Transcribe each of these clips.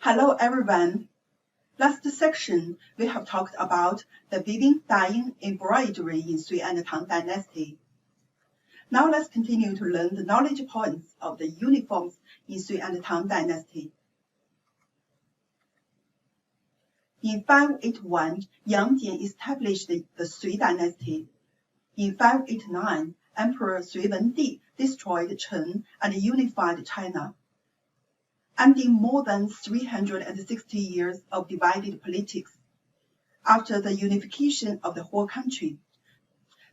Hello everyone. Last section, we have talked about the weaving, dyeing, embroidery in Sui and Tang Dynasty. Now let's continue to learn the knowledge points of the uniforms in Sui and Tang Dynasty. In 581, Yang Jian established the Sui Dynasty. In 589, Emperor Sui Wendi destroyed Chen and unified China, ending more than 360 years of divided politics. After the unification of the whole country,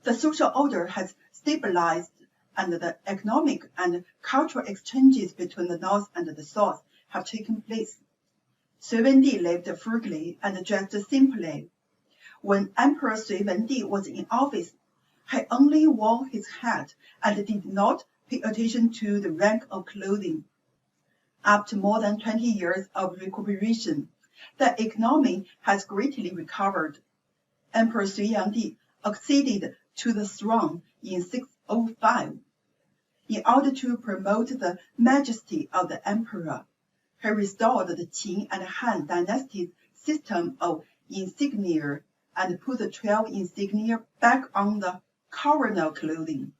the social order has stabilized and the economic and cultural exchanges between the North and the South have taken place. Sui Wendi lived frugally and dressed simply. When Emperor Sui Wendi was in office, he only wore his hat and did not pay attention to the rank of clothing. After more than 20 years of recuperation, the economy has greatly recovered. Emperor Sui Yangdi acceded to the throne in 605. In order to promote the majesty of the emperor, he restored the Qin and Han dynasties system of insignia and put the 12 insignia back on the coronal clothing.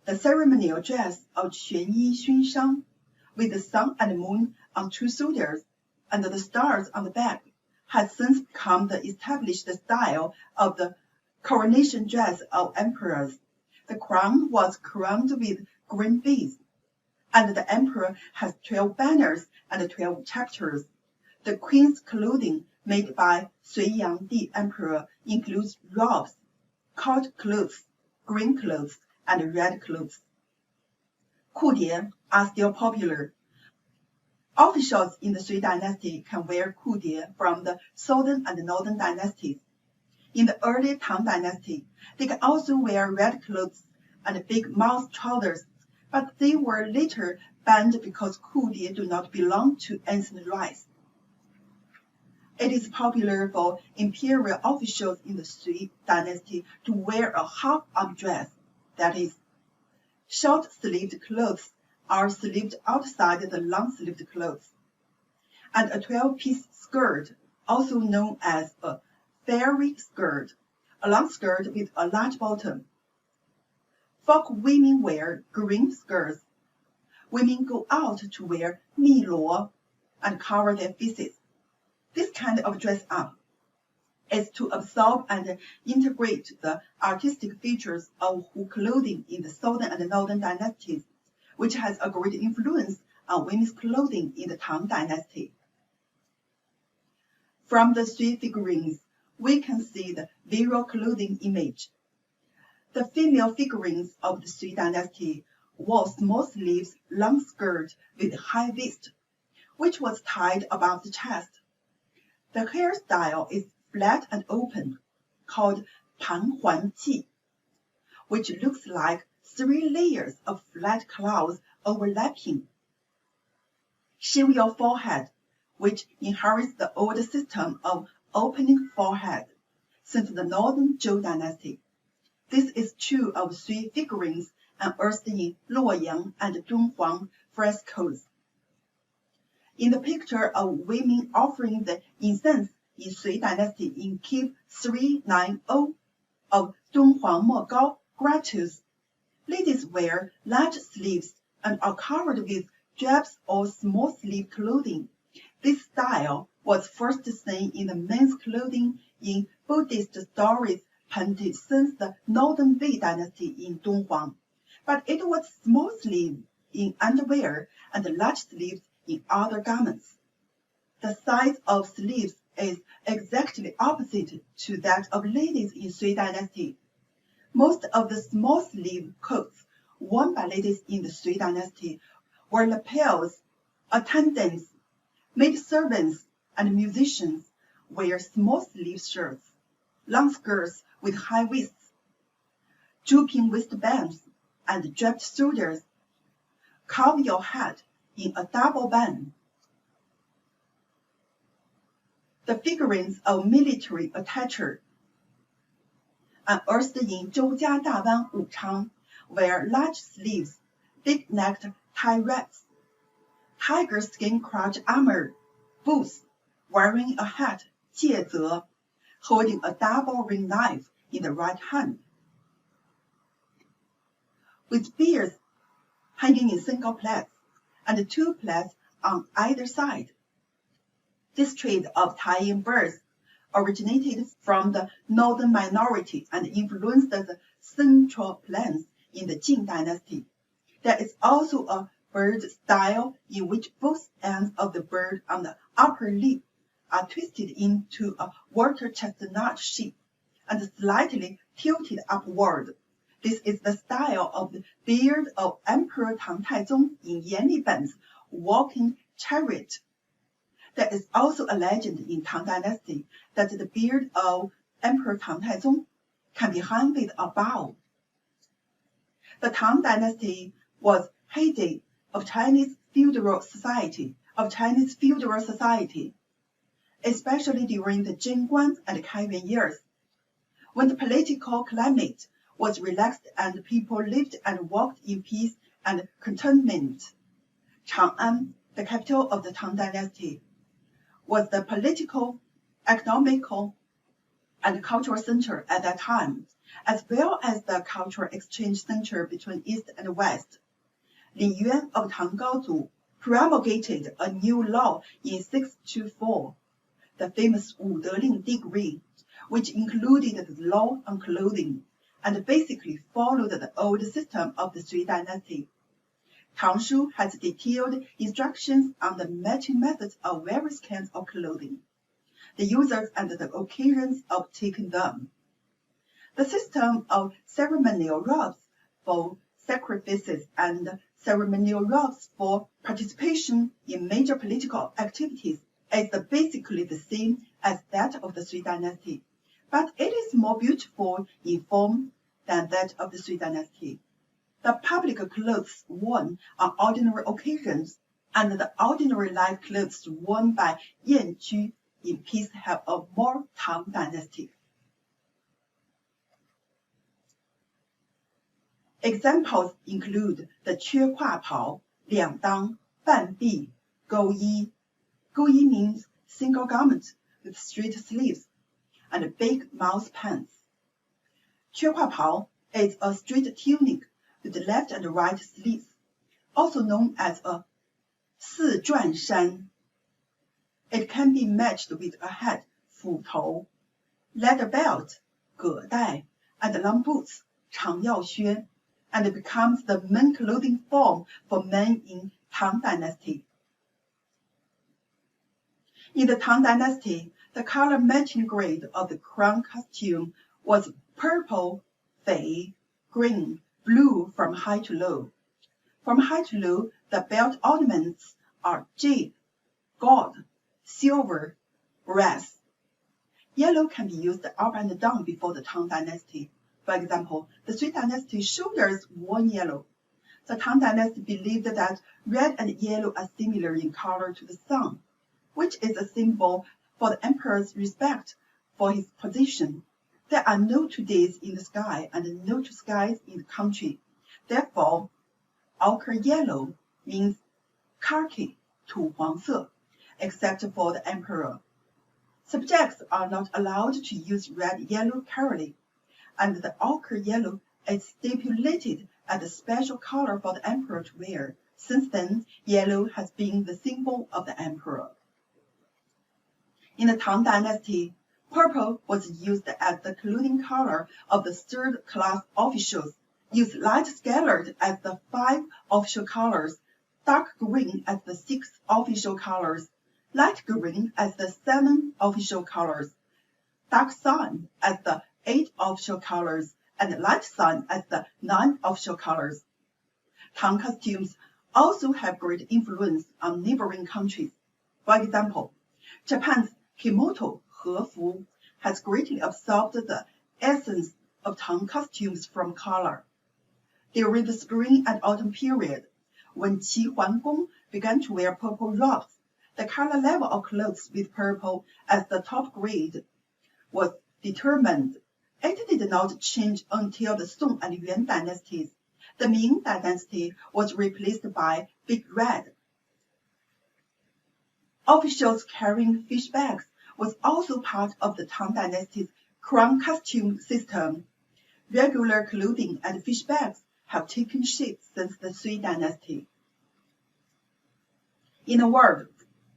The ceremonial dress of Quanyi Xunshang, with the sun and moon on two shoulders and the stars on the back, has since become the established style of the coronation dress of emperors. The crown was crowned with green beads, and the emperor has 12 banners and 12 chapters. The queen's clothing made by Sui Yangdi Emperor includes robes, court clothes, green clothes, and red clothes. Kudie are still popular. Officials in the Sui dynasty can wear kudie from the southern and northern dynasties. In the early Tang dynasty, they can also wear red clothes and big mouth trousers, but they were later banned because kudie do not belong to ancient rites. It is popular for imperial officials in the Sui dynasty to wear a half-arm dress, that is, short-sleeved clothes are sleeved outside the long-sleeved clothes, and a 12-piece skirt, also known as a fairy skirt, a long skirt with a large bottom. Folk women wear green skirts. Women go out to wear miluo and cover their faces. This kind of dress-up is to absorb and integrate the artistic features of Hu clothing in the southern and northern dynasties, which has a great influence on women's clothing in the Tang dynasty. From the Sui figurines, we can see the visual clothing image. The female figurines of the Sui dynasty wore small sleeves, long skirt with high waist, which was tied above the chest. The hairstyle is flat and open, called Pan Huan Qi, which looks like 3 layers of flat clouds overlapping. Shave your forehead, which inherits the old system of opening forehead since the northern Zhou dynasty. This is true of Sui figurines unearthed in Luoyang and Zhonghuang frescoes. In the picture of women offering the incense in Sui dynasty in Keep 390 of Zhonghuang Mogao gratuitous, ladies wear large sleeves and are covered with drapes or small sleeve clothing. This style was first seen in the men's clothing in Buddhist stories painted since the Northern Wei dynasty in Donghuang, but it was small sleeves in underwear and large sleeves in other garments. The size of sleeves is exactly opposite to that of ladies in Sui dynasty. Most of the small sleeve coats worn by ladies in the Sui dynasty were lapels. Attendants, maidservants, and musicians wear small sleeve shirts, long skirts with high waists, drooping waistbands, and draped shoulders. Carve your head in a double bun. The figurines of military attire unearthed in Zhoujia Dawan Wuchang wear large sleeves, big-necked tie wraps, tiger skin crotch armor, booth, wearing a hat, 戒则, holding a double-ring knife in the right hand, with beards hanging in single plaits and 2 plaits on either side. This trade of tying birds originated from the northern minority and influenced the central plains in the Jin dynasty. There is also a bird style in which both ends of the bird on the upper lip are twisted into a water chestnut shape and slightly tilted upward. This is the style of the beard of Emperor Tang Taizong in Yan Liban's walking chariot. There is also a legend in Tang Dynasty that the beard of Emperor Tang Taizong can be hung with a bow. The Tang Dynasty was heyday of Chinese feudal society, especially during the Jingguan and Kaiyuan years, when the political climate was relaxed and people lived and worked in peace and contentment. Chang'an, the capital of the Tang Dynasty, was the political, economical, and cultural center at that time, as well as the cultural exchange center between East and West. Li Yuan of Tang Gaozu promulgated a new law in 624, the famous Wu Deling decree, which included the law on clothing, and basically followed the old system of the Sui dynasty. Tang Shu has detailed instructions on the matching methods of various kinds of clothing, the users and the occasions of taking them. The system of ceremonial robes for sacrifices and ceremonial robes for participation in major political activities is basically the same as that of the Sui dynasty, but it is more beautiful in form than that of the Sui dynasty. The public clothes worn on ordinary occasions and the ordinary light clothes worn by Yanqu in peace have a more Tang dynasty. Examples include the 缺胯袍, 两当, 半臂, 钩衣. 钩衣 means single garment with straight sleeves and big mouth pants. 缺胯袍 is a straight tunic with left and right sleeves, also known as a 四转衫. It can be matched with a hat, 斧头, leather belt, 葛带, and long boots, 长腰靴, and it becomes the main clothing form for men in Tang Dynasty. In the Tang Dynasty, the color matching grade of the crown costume was purple, fei, green, blue from high to low. From high to low, the belt ornaments are jade, gold, silver, brass. Yellow can be used up and down before the Tang Dynasty. For example, the Sui Dynasty shoulders wore yellow. The Tang Dynasty believed that red and yellow are similar in color to the sun, which is a symbol for the emperor's respect for his position. There are no 2 days in the sky and no 2 skies in the country. Therefore, ochre yellow means khaki, 土黄色, except for the emperor. Subjects are not allowed to use red-yellow curly, and the ochre yellow is stipulated as a special color for the emperor to wear. Since then, yellow has been the symbol of the emperor. In the Tang Dynasty, purple was used as the clothing color of the third-class officials, used light scarlet as the 5 official colors, dark green as the 6 official colors, light green as the 7 official colors, dark sun as the 8 official colors, and light sun as the 9 official colors. Tang costumes also have great influence on neighboring countries. For example, Japan's kimono, 和服, has greatly absorbed the essence of Tang costumes from color. During the spring and autumn period, when Qi Huanggong began to wear purple robes, the color level of clothes with purple as the top grade was determined. It did not change until the Song and Yuan dynasties. The Ming dynasty was replaced by big red. Officials carrying fish bags was also part of the Tang Dynasty's crown costume system. Regular clothing and fish bags have taken shape since the Sui dynasty. In a word,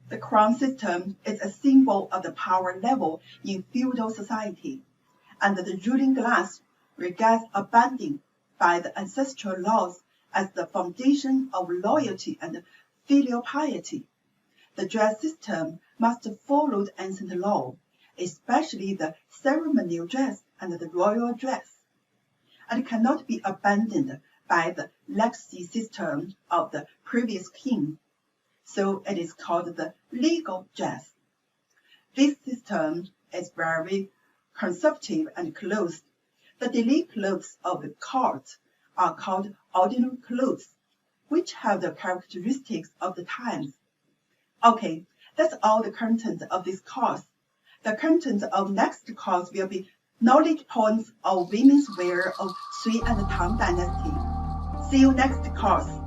the crown system is a symbol of the power level in feudal society, and the ruling class regards abiding by the ancestral laws as the foundation of loyalty and filial piety. The dress system must follow the ancient law, especially the ceremonial dress and the royal dress, and cannot be abandoned by the legacy system of the previous king. So it is called the legal dress. This system is very conservative and closed. The daily clothes of the court are called ordinary clothes, which have the characteristics of the times. Okay, that's all the content of this course. The content of next course will be knowledge points of women's wear of Sui and Tang dynasty. See you next course.